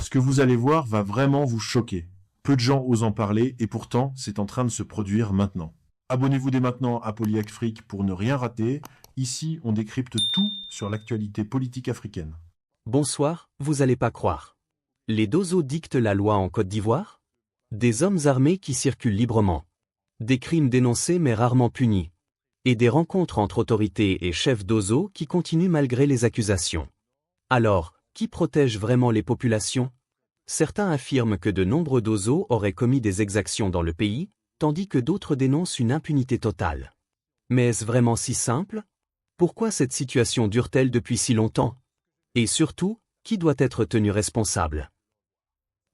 Ce que vous allez voir va vraiment vous choquer. Peu de gens osent en parler et pourtant, c'est en train de se produire maintenant. Abonnez-vous dès maintenant à Polyafrique pour ne rien rater. Ici, on décrypte tout sur l'actualité politique africaine. Bonsoir, vous allez pas croire. Les Dozo dictent la loi en Côte d'Ivoire? Des hommes armés qui circulent librement. Des crimes dénoncés mais rarement punis. Et des rencontres entre autorités et chefs Dozo qui continuent malgré les accusations. Alors, qui protège vraiment les populations? Certains affirment que de nombreux Dozo auraient commis des exactions dans le pays, tandis que d'autres dénoncent une impunité totale. Mais est-ce vraiment si simple? Pourquoi cette situation dure-t-elle depuis si longtemps? Et surtout, qui doit être tenu responsable?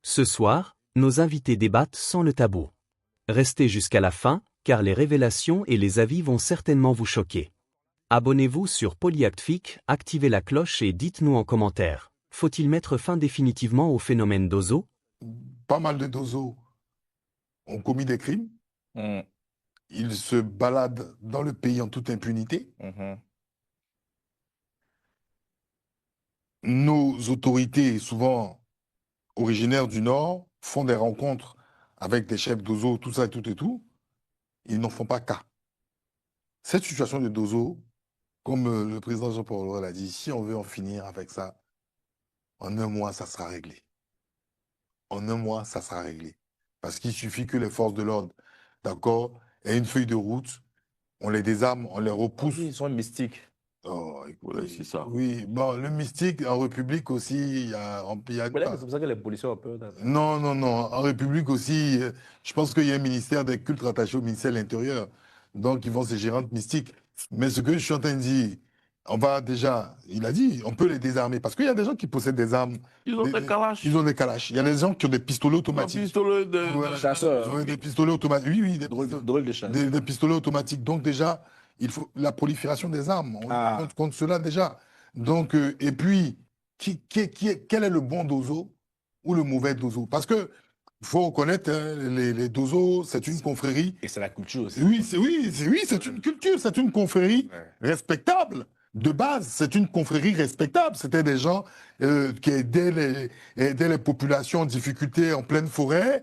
Ce soir, nos invités débattent sans le tabou. Restez jusqu'à la fin, car les révélations et les avis vont certainement vous choquer. Abonnez-vous sur Polyafrique, activez la cloche et dites-nous en commentaire. Faut-il mettre fin définitivement au phénomène Dozo? Pas mal de Dozo ont commis des crimes. Ils se baladent dans le pays en toute impunité. Nos autorités, souvent originaires du Nord, font des rencontres avec des chefs Dozo, tout ça et tout et tout. Ils n'en font pas cas. Cette situation de Dozo, comme le président Jean-Paul l'a dit, si on veut en finir avec ça, en un mois, ça sera réglé. En un mois, ça sera réglé. Parce qu'il suffit que les forces de l'ordre, d'accord, aient une feuille de route, on les désarme, on les repousse. Ils sont mystiques. Oh, Oui, c'est ça. Oui, bon, le mystique, en République aussi, il y a... C'est pour ça que les policiers ont peur. Non, non, non. En République aussi, je pense qu'il y a un ministère des cultes rattaché au ministère de l'Intérieur. Donc, ils vont se gérer entre mystiques. Mais ce que je suis en train de dire, on va déjà, il a dit, on peut les désarmer. Parce qu'il y a des gens qui possèdent des armes. Ils ont des calaches. Ils ont des calaches. Il y a des gens qui ont des pistolets automatiques. Des pistolets de chasseurs. Des pistolets automatiques. Oui, oui, Drôle de chasseurs. des pistolets automatiques. Donc, déjà, il faut la prolifération des armes. On compte contre cela déjà. Donc, et puis, quel est le bon Dozo ou le mauvais Dozo? Parce que il faut reconnaître, hein, les Dozo, c'est une confrérie. Et c'est la culture aussi. Oui, c'est une culture, c'est une confrérie respectable. De base, c'est une confrérie respectable. C'était des gens qui aidaient les populations en difficulté en pleine forêt.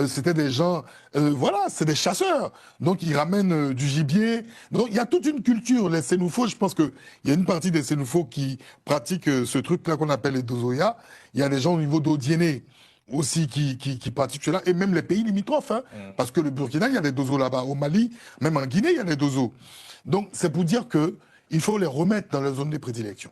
C'était des gens, voilà, c'est des chasseurs. Donc, ils ramènent du gibier. Donc, il y a toute une culture. Les Sénoufos, je pense qu'il y a une partie des Sénoufos qui pratiquent ce truc-là qu'on appelle les Dozoya. Il y a des gens au niveau d'Odiéné aussi qui pratiquent cela, et même les pays limitrophes. Hein, parce que le Burkina, il y a des Dozos là-bas. Au Mali, même en Guinée, il y a des Dozos. Donc, c'est pour dire que il faut les remettre dans la zone de prédilection.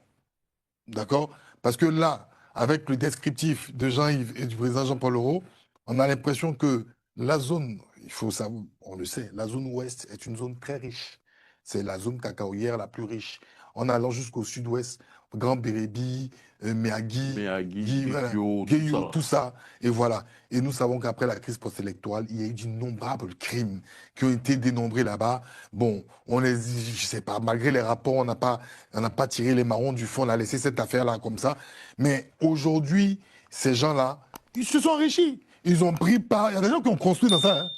D'accord? Parce que là, avec le descriptif de Jean-Yves et du président Jean-Paul Leroux, on a l'impression que la zone, il faut savoir, on le sait, la zone ouest est une zone très riche. C'est la zone cacaoyère la plus riche. En allant jusqu'au sud-ouest, Grand Bérébi, Méagui, Guéyo, tout ça. Et voilà. Et nous savons qu'après la crise post-électorale, il y a eu d'innombrables crimes qui ont été dénombrés là-bas. Bon, je sais pas, malgré les rapports, on n'a pas tiré les marrons du fond, on a laissé cette affaire-là comme ça. Mais aujourd'hui, ces gens-là, ils se sont enrichis. Ils ont pris part. Il y a des gens qui ont construit dans ça. Hein.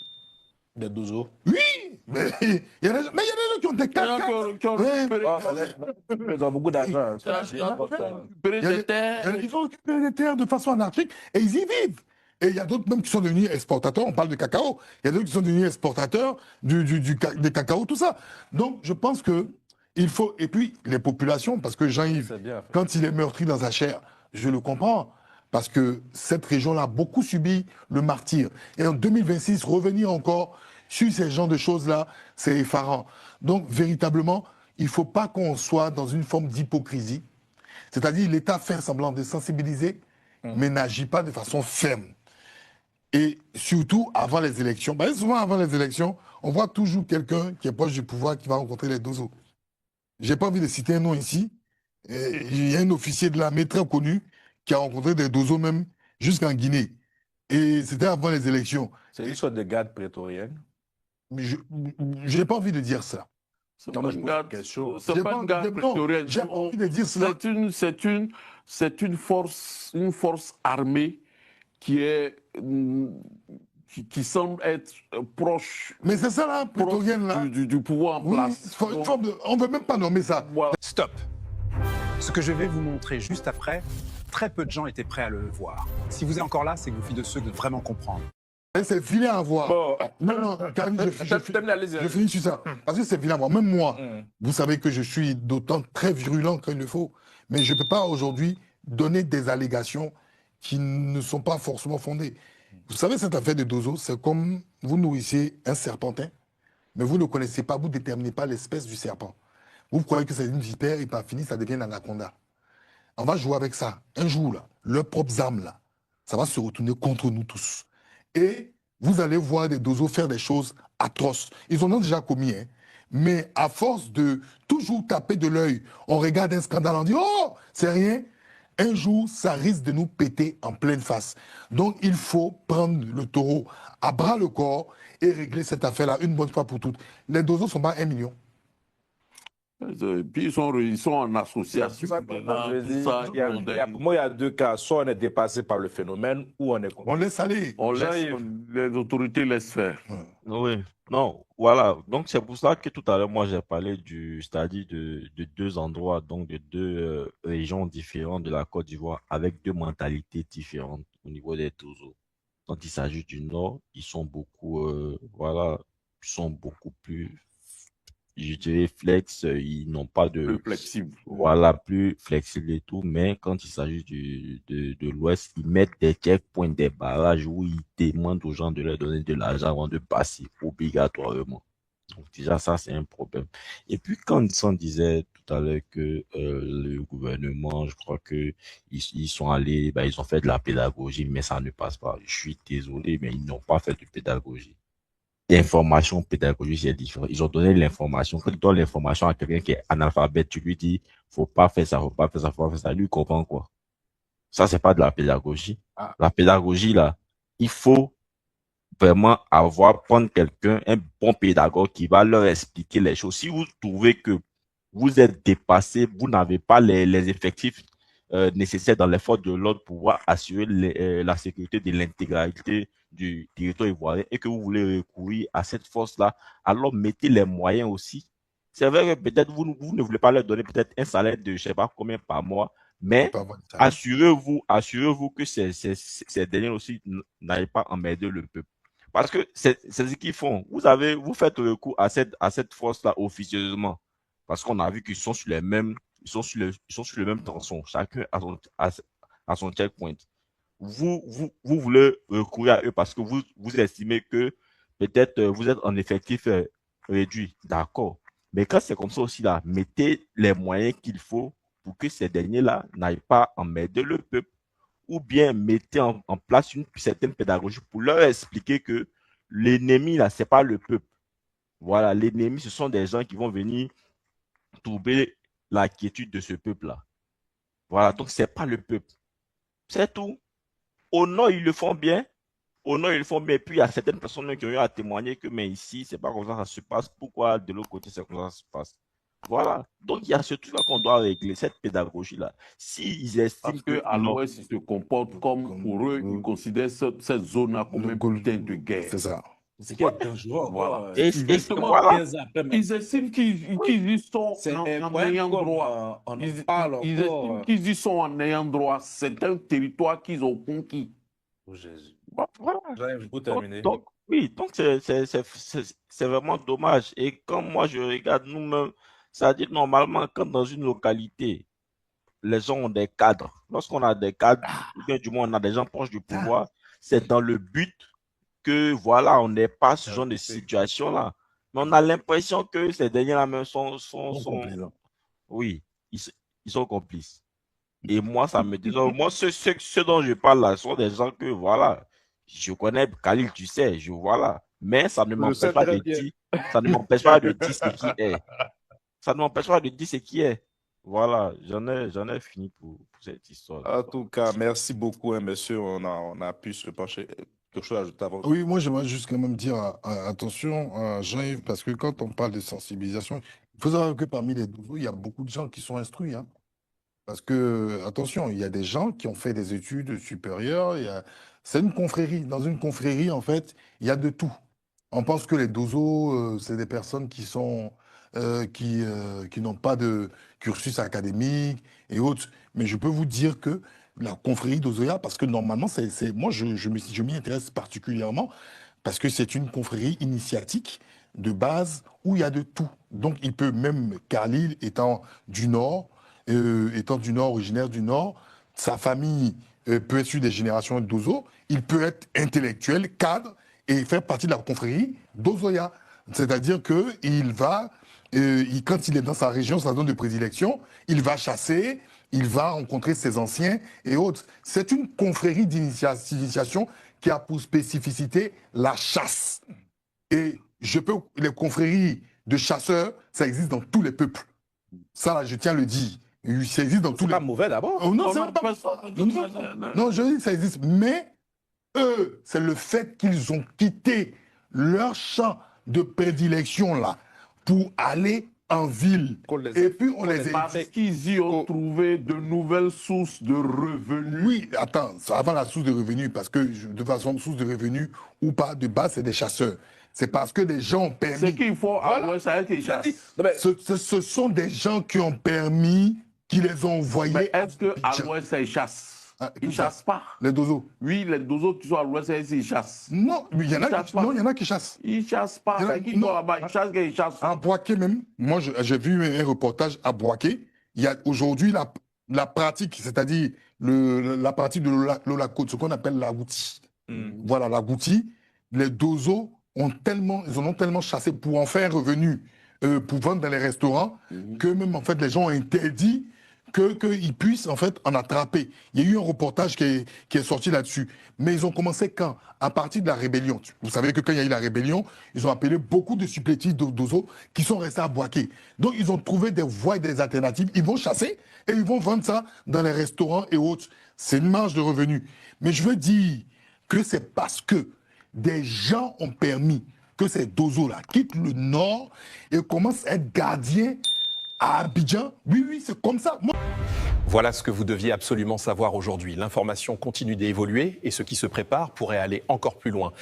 Des Dozo. Oui, mais il y a des gens qui ont des 4x4. Ils ont beaucoup d'argent. Ils ont récupéré des terres de façon anarchique et ils y vivent. Et il y a d'autres même qui sont devenus exportateurs. On parle de cacao. Il y a d'autres qui sont devenus exportateurs des cacao, tout ça. Donc, je pense que il faut... Et puis, les populations, parce que Jean-Yves, quand il est meurtri dans sa chair, je le comprends. Parce que cette région-là a beaucoup subi le martyre. Et en 2026, revenir encore sur ces genres de choses-là, c'est effarant. Donc, véritablement, il ne faut pas qu'on soit dans une forme d'hypocrisie. C'est-à-dire, l'État fait semblant de sensibiliser, mais n'agit pas de façon ferme. Et surtout, avant les élections. Ben, souvent, avant les élections, on voit toujours quelqu'un qui est proche du pouvoir qui va rencontrer les Dozo. Je n'ai pas envie de citer un nom ici. Il y a un officier de l'armée très connu qui a rencontré des Dozo même jusqu'en Guinée. Et c'était avant les élections. C'est une sorte de garde prétorienne. Je n'ai pas envie de dire ça. C'est pas une garde prétorienne. J'ai pas envie de dire cela. C'est une force armée qui semble être proche. Mais c'est ça là, prétorienne là. Du pouvoir en place. On ne veut même pas nommer ça. Voilà. Stop. Ce que je vais vous montrer juste après très peu de gens étaient prêts à le voir. Si vous êtes encore là, c'est que vous faites de ceux de vraiment comprendre. C'est vilain à voir. Bon, Non, Karim, je finis sur ça. Parce que c'est vilain à voir. Même moi, vous savez que je suis d'autant très virulent qu'il le faut. Mais je ne peux pas aujourd'hui donner des allégations qui ne sont pas forcément fondées. Vous savez, cette affaire de Dozo, c'est comme vous nourrissez un serpentin, mais vous ne connaissez pas, vous ne déterminez pas l'espèce du serpent. Vous croyez que c'est une vipère et par fini, ça devient l'anaconda. On va jouer avec ça. Un jour, là, leurs propres armes, là, ça va se retourner contre nous tous. Et vous allez voir des Dozo faire des choses atroces. Ils en ont déjà commis, hein. Mais à force de toujours taper de l'œil, on regarde un scandale, on dit « Oh, c'est rien ». Un jour, ça risque de nous péter en pleine face. Donc, il faut prendre le taureau à bras le corps et régler cette affaire-là une bonne fois pour toutes. Les Dozo ne sont pas 1 million. Et puis ils sont en association. Moi, il y a deux cas. Soit on est dépassé par le phénomène, ou on est... On laisse aller. Les autorités laissent faire. Oui, non, voilà. Donc, c'est pour ça que tout à l'heure, moi, j'ai parlé c'est-à-dire de deux endroits, donc de deux régions différentes de la Côte d'Ivoire, avec deux mentalités différentes au niveau des Tozo. Quand il s'agit du Nord, ils sont beaucoup, voilà, ils sont beaucoup plus, je dirais, ils n'ont pas Plus flexible. voilà, plus flexible et tout, mais quand il s'agit de l'Ouest, ils mettent des checkpoints, des barrages où ils demandent aux gens de leur donner de l'argent avant de passer obligatoirement. Donc déjà, ça, c'est un problème. Et puis, quand on disait tout à l'heure que le gouvernement, je crois que ils sont allés, ils ont fait de la pédagogie, mais ça ne passe pas. Je suis désolé, mais ils n'ont pas fait de pédagogie. L'information pédagogique, c'est différent. Ils ont donné l'information. Quand tu donnes l'information à quelqu'un qui est analphabète, tu lui dis, faut pas faire ça, faut pas faire ça, faut pas faire ça. Lui, il comprend quoi? Ça, c'est pas de la pédagogie. La pédagogie, là, il faut vraiment prendre quelqu'un, un bon pédagogue qui va leur expliquer les choses. Si vous trouvez que vous êtes dépassé, vous n'avez pas les effectifs nécessaires dans les forces de l'ordre pour pouvoir assurer la sécurité de l'intégralité du territoire ivoirien et que vous voulez recourir à cette force-là, alors mettez les moyens aussi. C'est vrai que peut-être vous ne voulez pas leur donner peut-être un salaire de je ne sais pas combien par mois, mais assurez-vous que ces derniers aussi n'aillent pas emmerder le peuple. Parce que c'est ce qu'ils font. Vous faites recours à cette force-là officieusement. Parce qu'on a vu qu'ils sont sur les mêmes, ils sont sur le même tronçon. Chacun à son checkpoint. Vous voulez recourir à eux parce que vous estimez que peut-être vous êtes en effectif réduit. D'accord. Mais quand c'est comme ça aussi là, mettez les moyens qu'il faut pour que ces derniers-là n'aillent pas emmerder le peuple. Ou bien mettez en place une certaine pédagogie pour leur expliquer que l'ennemi, là, c'est pas le peuple. Voilà, l'ennemi, ce sont des gens qui vont venir troubler la quiétude de ce peuple-là. Voilà, donc c'est pas le peuple. C'est tout. Au nord, ils le font bien. Au nord, ils le font bien. Et puis, il y a certaines personnes qui ont eu à témoigner que, mais ici, c'est pas comme ça se passe. Pourquoi de l'autre côté, c'est comme ça se passe? Voilà. Donc, il y a ce truc-là qu'on doit régler, cette pédagogie-là. S'ils estiment qu'à l'Ouest, ils se comportent comme pour eux, ils considèrent cette zone-là comme un putain de guerre. C'est ça. C'est qui est dangereux. Voilà. Voilà. Ils estiment qu'ils y sont en ayant droit. Ils estiment qu'ils y sont en ayant droit. C'est un territoire qu'ils ont conquis. Oh Jésus. Voilà. Vous terminez. Donc, oui, donc c'est vraiment dommage. Et quand moi je regarde nous-mêmes, ça dit normalement quand dans une localité, les gens ont des cadres. Lorsqu'on a des cadres, ou bien du moins on a des gens proches du pouvoir, c'est dans le but que voilà, on n'est pas ce genre de situation-là. Mais on a l'impression que ces derniers-là même sont oui, ils sont complices. Et moi, ça me désole. Moi, ceux dont je parle là sont des gens que, voilà, je connais Khalil, tu sais, voilà. Mais ça ne m'empêche pas de dire, ça ne m'empêche pas de dire ce qui est. Ça ne m'empêche pas de dire ce qui est. Voilà, j'en ai fini pour cette histoire. En tout cas, merci beaucoup, hein, monsieur. On a pu se pencher. Quelque chose à ajouter avant? Oui, moi, j'aimerais juste quand même dire attention, Jean-Yves, parce que quand on parle de sensibilisation, il faut savoir que parmi les Dozo, il y a beaucoup de gens qui sont instruits. Hein. Parce que, attention, il y a des gens qui ont fait des études supérieures. C'est une confrérie. Dans une confrérie, en fait, il y a de tout. On pense que les Dozo, c'est des personnes qui sont qui n'ont pas de cursus académique et autres. Mais je peux vous dire que la confrérie d'Ozoya, parce que normalement, moi, je m'y intéresse particulièrement, parce que c'est une confrérie initiatique de base où il y a de tout. Donc, il peut même, Khalil étant du Nord, originaire du Nord, sa famille peut être issue des générations d'Ozo, il peut être intellectuel, cadre, et faire partie de la confrérie d'Ozoya. C'est-à-dire qu'il va, quand il est dans sa région, sa zone de prédilection, il va chasser, il va rencontrer ses anciens et autres. C'est une confrérie d'initiation qui a pour spécificité la chasse. Et les confréries de chasseurs, ça existe dans tous les peuples. Ça, là, je tiens à le dire. Ça existe dans tous les... C'est pas mauvais d'abord. Oh, non, c'est pas ça. Non, je dis que ça existe. Mais eux, c'est le fait qu'ils ont quitté leur champ de prédilection, là, pour aller en ville. Et puis, on les a... Parce qu'ils y ont trouvé de nouvelles sources de revenus. Oui, attends, avant la source de revenus, parce que de toute façon, source de revenus ou pas, de base, c'est des chasseurs. C'est parce que des gens ont permis... C'est qu'il faut à l'ouest qu'ils chassent. Ce sont des gens qui ont permis, qui les ont envoyés... Mais est-ce qu'à l'ouest, ils chassent? Ils ne chassent pas. Les dozos? Oui, les dozos qui sont à l'ouest, ils chassent. Non, il y en a qui chassent. Ils ne chassent pas. C'est qui sont là-bas, ils chassent, ils chassent. À Boaké même, moi j'ai vu un reportage à Boaké. Il y a aujourd'hui la pratique, c'est-à-dire la pratique de l'Olakot, ce qu'on appelle la gouti. Voilà, la gouti. Les dozos ils en ont tellement chassé pour en faire revenu, pour vendre dans les restaurants, que même en fait les gens ont interdit qu'ils puissent en fait en attraper. Il y a eu un reportage qui est sorti là-dessus. Mais ils ont commencé quand? À partir de la rébellion. Vous savez que quand il y a eu la rébellion, ils ont appelé beaucoup de supplétifs d'Ozo qui sont restés à Boaké. Donc ils ont trouvé des voies et des alternatives. Ils vont chasser et ils vont vendre ça dans les restaurants et autres. C'est une marge de revenus. Mais je veux dire que c'est parce que des gens ont permis que ces dozos-là quittent le Nord et commencent à être gardiens à Abidjan. Oui, c'est comme ça. Voilà ce que vous deviez absolument savoir aujourd'hui. L'information continue d'évoluer et ce qui se prépare pourrait aller encore plus loin.